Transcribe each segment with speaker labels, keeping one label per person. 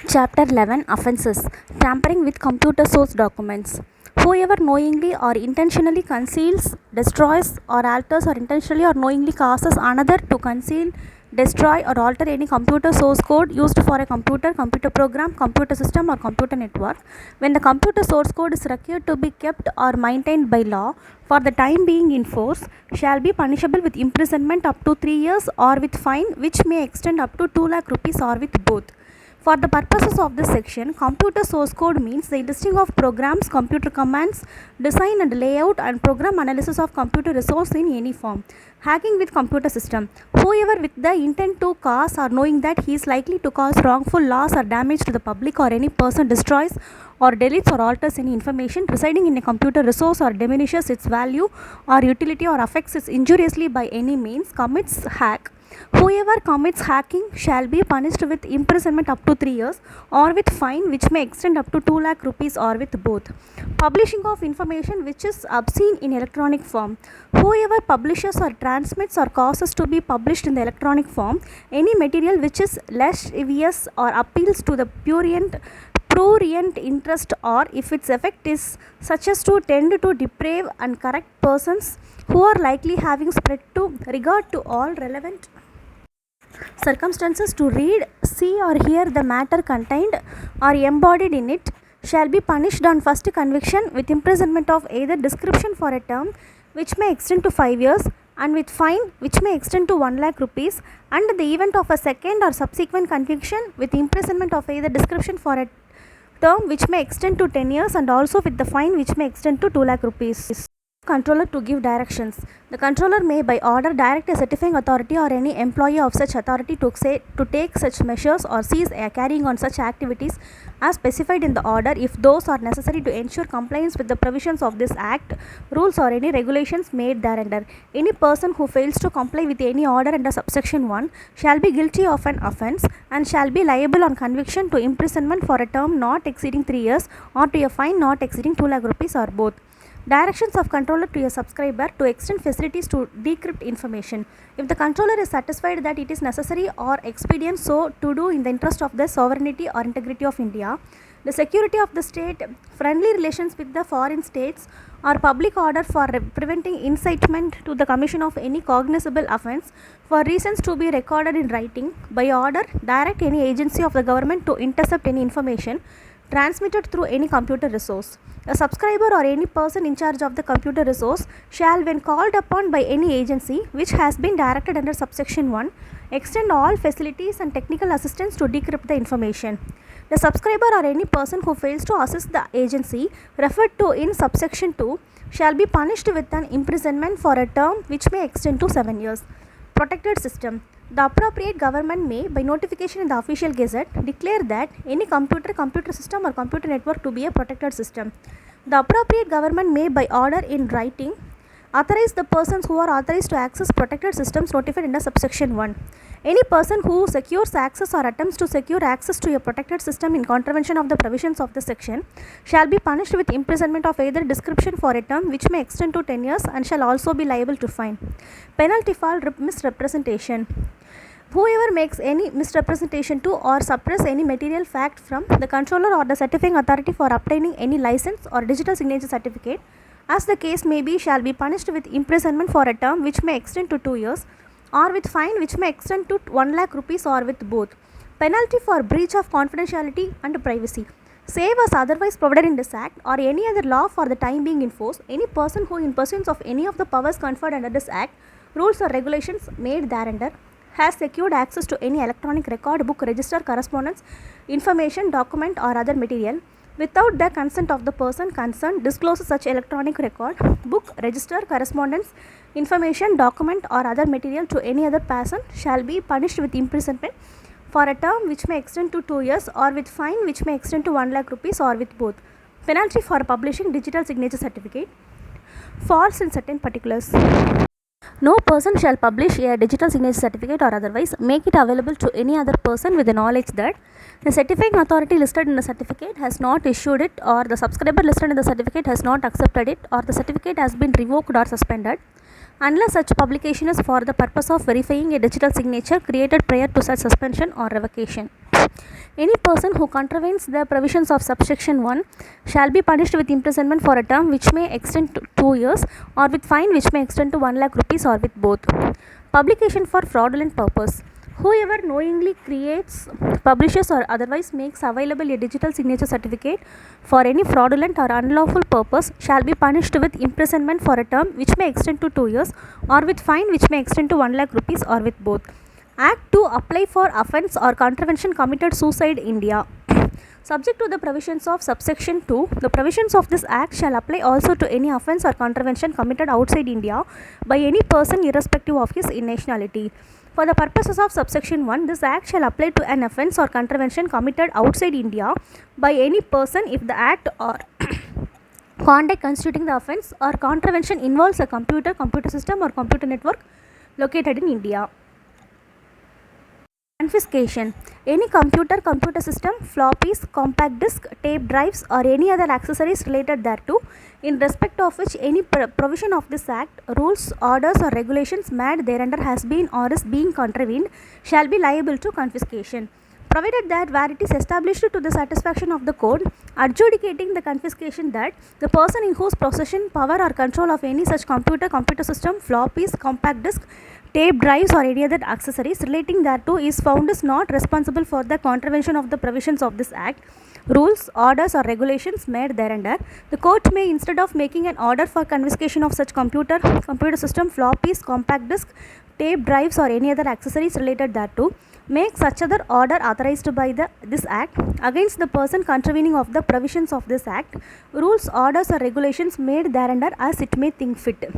Speaker 1: Chapter 11 Offences Tampering with computer source documents. Whoever knowingly or intentionally conceals, destroys, or alters, or intentionally or knowingly causes another to conceal, destroy, or alter any computer source code used for a computer, computer program, computer system, or computer network, when the computer source code is required to be kept or maintained by law for the time being in force, shall be punishable with imprisonment up to 3 years or with fine which may extend up to 2 lakh rupees or with both. For the purposes of this section, computer source code means the listing of programs, computer commands, design and layout, and program analysis of computer resource in any form. Hacking with computer system. Whoever with the intent to cause or knowing that he is likely to cause wrongful loss or damage to the public or any person destroys or deletes or alters any information residing in a computer resource or diminishes its value or utility or affects it injuriously by any means commits hack. Whoever commits hacking shall be punished with imprisonment up to 3 years or with fine which may extend up to 2 lakh rupees or with both. Publishing of information which is obscene in electronic form. Whoever publishes or transmits or causes to be published in the electronic form any material which is lascivious or appeals to the prurient interest, or if its effect is such as to tend to deprave and corrupt persons who are likely having spread to regard to all relevant circumstances to read, see, or hear the matter contained or embodied in it, shall be punished on first conviction with imprisonment of either description for a term which may extend to 5 years and with fine which may extend to 1 lakh rupees, and the event of a second or subsequent conviction with imprisonment of either description for a term which may extend to 10 years and also with the fine which may extend to 2 lakh rupees. Controller to give directions. The controller may by order direct a certifying authority or any employee of such authority to take such measures or cease carrying on such activities as specified in the order if those are necessary to ensure compliance with the provisions of this act, rules or any regulations made thereunder. Any person who fails to comply with any order under subsection 1 shall be guilty of an offence and shall be liable on conviction to imprisonment for a term not exceeding 3 years or to a fine not exceeding 2 lakh rupees or both. Directions of controller to a subscriber to extend facilities to decrypt information. If the controller is satisfied that it is necessary or expedient so to do in the interest of the sovereignty or integrity of India, the security of the state, friendly relations with the foreign states, or public order for preventing incitement to the commission of any cognizable offence for reasons to be recorded in writing, by order, direct any agency of the government to intercept any information transmitted through any computer resource. A subscriber or any person in charge of the computer resource shall, when called upon by any agency which has been directed under subsection 1, extend all facilities and technical assistance to decrypt the information. The subscriber or any person who fails to assist the agency referred to in subsection 2 shall be punished with an imprisonment for a term which may extend to 7 years. Protected system. The appropriate government may, by notification in the official gazette, declare that any computer, computer system or computer network to be a protected system. The appropriate government may, by order in writing, authorize the persons who are authorized to access protected systems notified under subsection 1. Any person who secures access or attempts to secure access to a protected system in contravention of the provisions of the section shall be punished with imprisonment of either description for a term which may extend to 10 years and shall also be liable to fine. Penalty for misrepresentation. Whoever makes any misrepresentation to or suppress any material fact from the controller or the certifying authority for obtaining any license or digital signature certificate, as the case may be, shall be punished with imprisonment for a term which may extend to 2 years or with fine which may extend to 1 lakh rupees or with both. Penalty for breach of confidentiality and privacy. Save as otherwise provided in this act or any other law for the time being in force, any person who in pursuance of any of the powers conferred under this act, rules or regulations made thereunder, has secured access to any electronic record, book, register, correspondence, information, document or other material without the consent of the person concerned, discloses such electronic record, book, register, correspondence, information, document or other material to any other person shall be punished with imprisonment for a term which may extend to 2 years or with fine which may extend to 1 lakh rupees or with both. Penalty for publishing digital signature certificate. False in certain particulars. No person shall publish a digital signature certificate or otherwise make it available to any other person with the knowledge that the certifying authority listed in the certificate has not issued it, or the subscriber listed in the certificate has not accepted it, or the certificate has been revoked or suspended, unless such publication is for the purpose of verifying a digital signature created prior to such suspension or revocation. Any person who contravenes the provisions of subsection 1 shall be punished with imprisonment for a term which may extend to 2 years or with fine which may extend to 1 lakh rupees or with both. Publication for fraudulent purpose. Whoever knowingly creates, publishes or otherwise makes available a digital signature certificate for any fraudulent or unlawful purpose shall be punished with imprisonment for a term which may extend to 2 years or with fine which may extend to 1 lakh rupees or with both. Act to apply for offence or contravention committed suicide India. Subject to the provisions of subsection 2, the provisions of this act shall apply also to any offence or contravention committed outside India by any person irrespective of his nationality. For the purposes of subsection 1, this act shall apply to an offence or contravention committed outside India by any person if the act or conduct constituting the offence or contravention involves a computer system or computer network located in India. Confiscation. Any computer system, floppies, compact disc, tape drives or any other accessories related thereto, in respect of which any provision of this act, rules, orders or regulations made thereunder has been or is being contravened, shall be liable to confiscation, provided that where it is established to the satisfaction of the code adjudicating the confiscation that the person in whose possession, power or control of any such computer system, floppies, compact disc, tape drives or any other accessories relating thereto is found is not responsible for the contravention of the provisions of this act, rules, orders or regulations made thereunder. The court may, instead of making an order for confiscation of such computer system, floppies, compact disc, tape drives or any other accessories related thereto, make such other order authorized by this act against the person contravening of the provisions of this act, rules, orders or regulations made thereunder as it may think fit.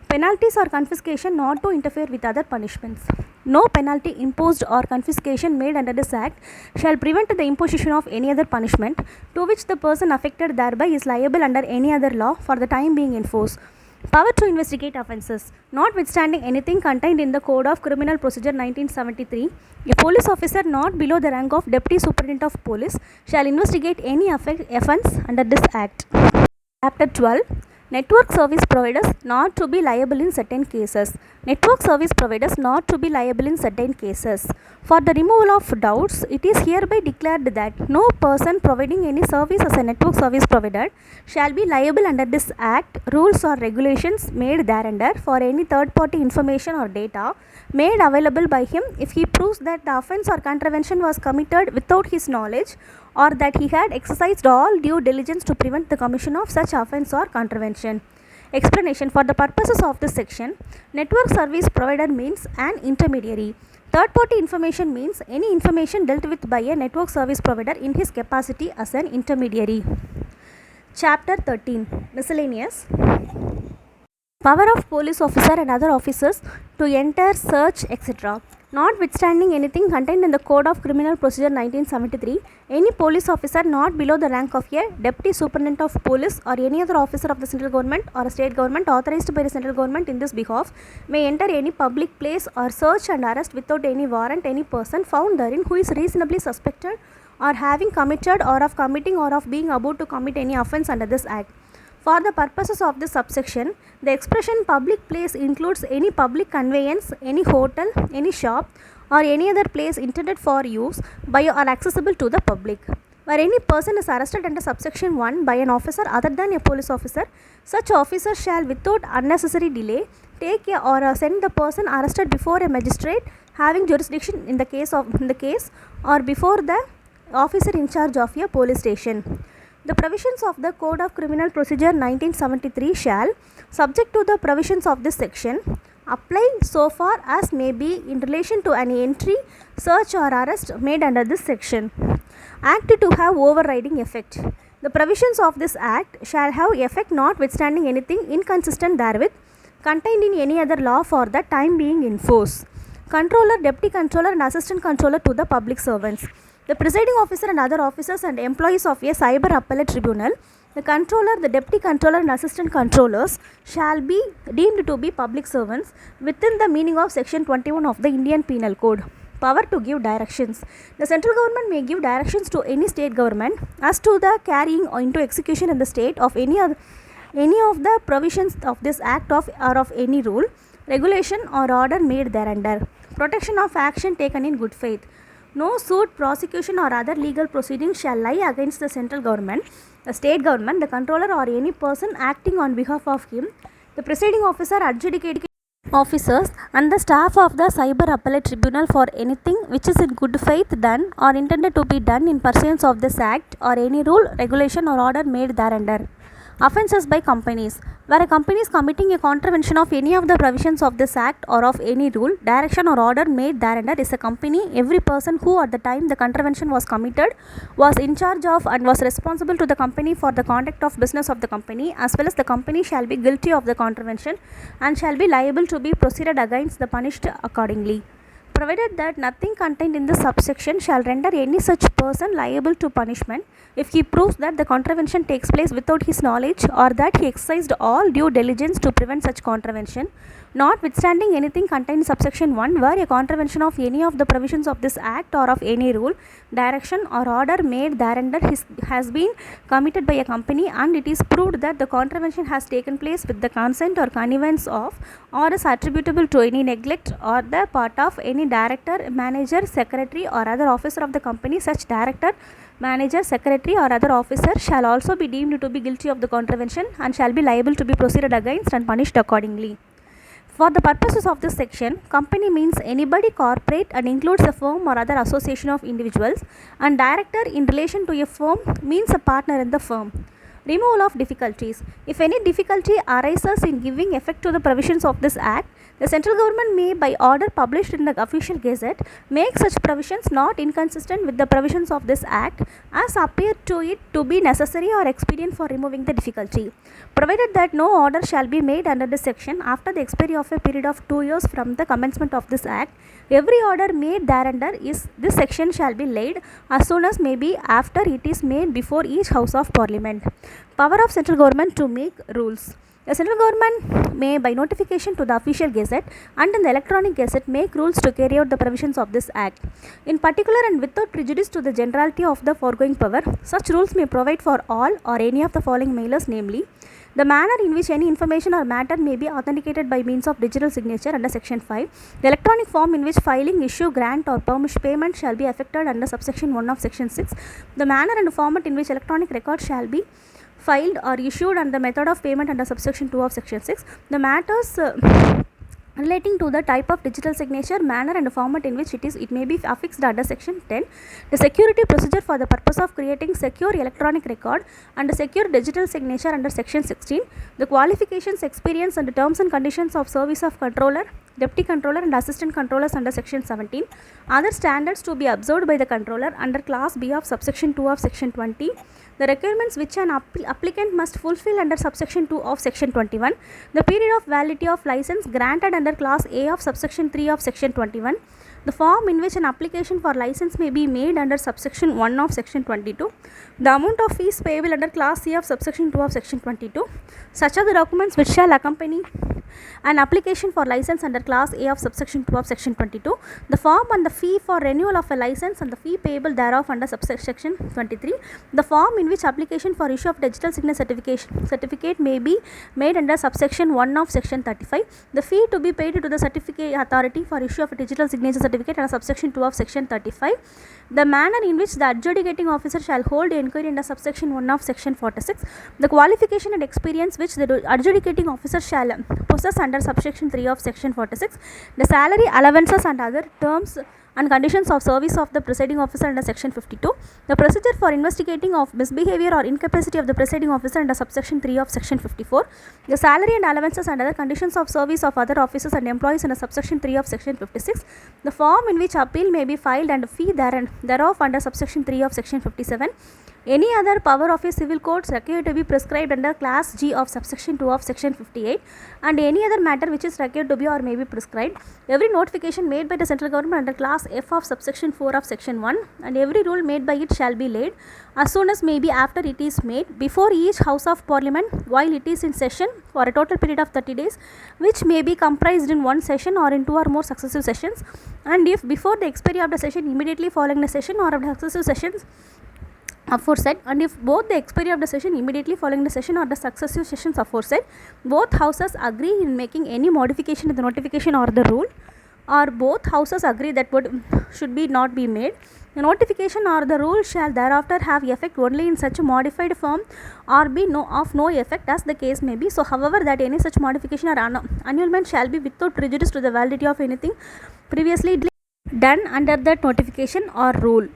Speaker 1: Penalties or confiscation not to interfere with other punishments. No penalty imposed or confiscation made under this act shall prevent the imposition of any other punishment to which the person affected thereby is liable under any other law for the time being in force. Power to investigate offences. Notwithstanding anything contained in the Code of Criminal Procedure 1973, a police officer not below the rank of Deputy Superintendent of Police shall investigate any offence under this act. Chapter 12. Network service providers not to be liable in certain cases. Network service providers not to be liable in certain cases. For the removal of doubts, it is hereby declared that no person providing any service as a network service provider shall be liable under this act, rules or regulations made thereunder for any third party information or data made available by him if he proves that the offence or contravention was committed without his knowledge or that he had exercised all due diligence to prevent the commission of such offence or contravention. Explanation. For the purposes of this section, network service provider means an intermediary. Third party information means any information dealt with by a network service provider in his capacity as an intermediary. Chapter 13. Miscellaneous. Power of police officer and other officers to enter, search, etc. Notwithstanding anything contained in the Code of Criminal Procedure 1973, any police officer not below the rank of a Deputy Superintendent of Police or any other officer of the central government or a state government authorized by the central government in this behalf may enter any public place or search and arrest without any warrant any person found therein who is reasonably suspected or having committed or of committing or of being about to commit any offence under this act. For the purposes of this subsection, the expression public place includes any public conveyance, any hotel, any shop or any other place intended for use by or accessible to the public. Where any person is arrested under subsection 1 by an officer other than a police officer, such officer shall without unnecessary delay take or send the person arrested before a magistrate having jurisdiction in the case or before the officer in charge of a police station. The provisions of the Code of Criminal Procedure 1973 shall, subject to the provisions of this section, apply so far as may be in relation to any entry, search or arrest made under this section. Act to have overriding effect. The provisions of this Act shall have effect notwithstanding anything inconsistent therewith contained in any other law for the time being in force. Controller, Deputy Controller and Assistant Controller to the public servants. The presiding officer and other officers and employees of a cyber appellate tribunal, the controller, the deputy controller and assistant controllers shall be deemed to be public servants within the meaning of section 21 of the Indian Penal Code. Power to give directions. The central government may give directions to any state government as to the carrying into execution in the state of any of the provisions of this act or of any rule, regulation or order made thereunder. Protection of action taken in good faith. No suit, prosecution, or other legal proceedings shall lie against the central government, the state government, the controller, or any person acting on behalf of him, the presiding officer, adjudicating officers, and the staff of the Cyber Appellate Tribunal for anything which is in good faith done or intended to be done in pursuance of this Act or any rule, regulation, or order made thereunder. Offences by companies. Where a company is committing a contravention of any of the provisions of this Act or of any rule, direction, or order made thereunder is a company. Every person who at the time the contravention was committed was in charge of and was responsible to the company for the conduct of business of the company, as well as the company shall be guilty of the contravention and shall be liable to be proceeded against the punished accordingly, provided that nothing contained in this subsection shall render any such person liable to punishment if he proves that the contravention takes place without his knowledge or that he exercised all due diligence to prevent such contravention. Notwithstanding anything contained in subsection 1 where a contravention of any of the provisions of this Act or of any rule, direction, or order made thereunder has been committed by a company and it is proved that the contravention has taken place with the consent or connivance of or is attributable to any neglect or the part of any director, manager, secretary, or other officer of the company, such director, manager, secretary, or other officer shall also be deemed to be guilty of the contravention and shall be liable to be proceeded against and punished accordingly. For the purposes of this section, company means anybody corporate and includes a firm or other association of individuals, and director in relation to a firm means a partner in the firm. Removal of difficulties. If any difficulty arises in giving effect to the provisions of this Act, the central government may, by order published in the official gazette, make such provisions not inconsistent with the provisions of this Act as appear to it to be necessary or expedient for removing the difficulty, provided that no order shall be made under this section after the expiry of a period of 2 years from the commencement of this Act. Every order made thereunder is this section shall be laid as soon as may be after it is made before each House of Parliament. Power of central government to make rules. The central government may, by notification to the official gazette and in the electronic gazette, make rules to carry out the provisions of this Act. In particular and without prejudice to the generality of the foregoing power, such rules may provide for all or any of the following mailers, namely, the manner in which any information or matter may be authenticated by means of digital signature under section 5, the electronic form in which filing, issue, grant, or payment shall be effected under subsection 1 of section 6, the manner and format in which electronic records shall be filed or issued and the method of payment under subsection 2 of section 6, the matters relating to the type of digital signature, manner and format in which it may be affixed under section 10, the security procedure for the purpose of creating secure electronic record and secure digital signature under section 16, the qualifications, experience and terms and conditions of service of controller, deputy controller and assistant controllers under section 17, other standards to be observed by the controller under class B of subsection 2 of section 20, the requirements which an applicant must fulfill under subsection 2 of section 21, the period of validity of license granted under class A of subsection 3 of section 21, the form in which an application for license may be made under subsection 1 of section 22, the amount of fees payable under class C of subsection 2 of section 22, such are the documents which shall accompany an application for license under class A of subsection 2 of section 22, the form and the fee for renewal of a license and the fee payable thereof under subsection 23, the form in which application for issue of digital signature certificate may be made under subsection 1 of section 35, the fee to be paid to the certificate authority for issue of a digital signature certificate under subsection 2 of section 35, the manner in which the adjudicating officer shall hold inquiry under subsection 1 of section 46, the qualification and experience which the adjudicating officer shall possess under subsection 3 of section 46, the salary, allowances and other terms and conditions of service of the presiding officer under section 52, the procedure for investigating of misbehavior or incapacity of the presiding officer under subsection 3 of section 54, the salary and allowances and other conditions of service of other officers and employees under subsection 3 of section 56, the form in which appeal may be filed and fee thereof under subsection 3 of section 57, any other power of a civil court required to be prescribed under class G of subsection 2 of section 58, and any other matter which is required to be or may be prescribed, every notification made by the central government under class F of subsection 4 of section 1, and every rule made by it shall be laid as soon as may be after it is made before each House of Parliament while it is in session for a total period of 30 days, which may be comprised in one session or in 2 or more successive sessions, and if before the expiry of the session, immediately following the session, or of the successive sessions aforesaid, and if both the expiry of the session, immediately following the session, or the successive sessions aforesaid, both houses agree in making any modification to the notification or the rule, or both houses agree that would should be not be made, the notification or the rule shall thereafter have effect only in such modified form or be of no effect as the case may be. So however, that any such modification or annulment shall be without prejudice to the validity of anything previously done under that notification or rule.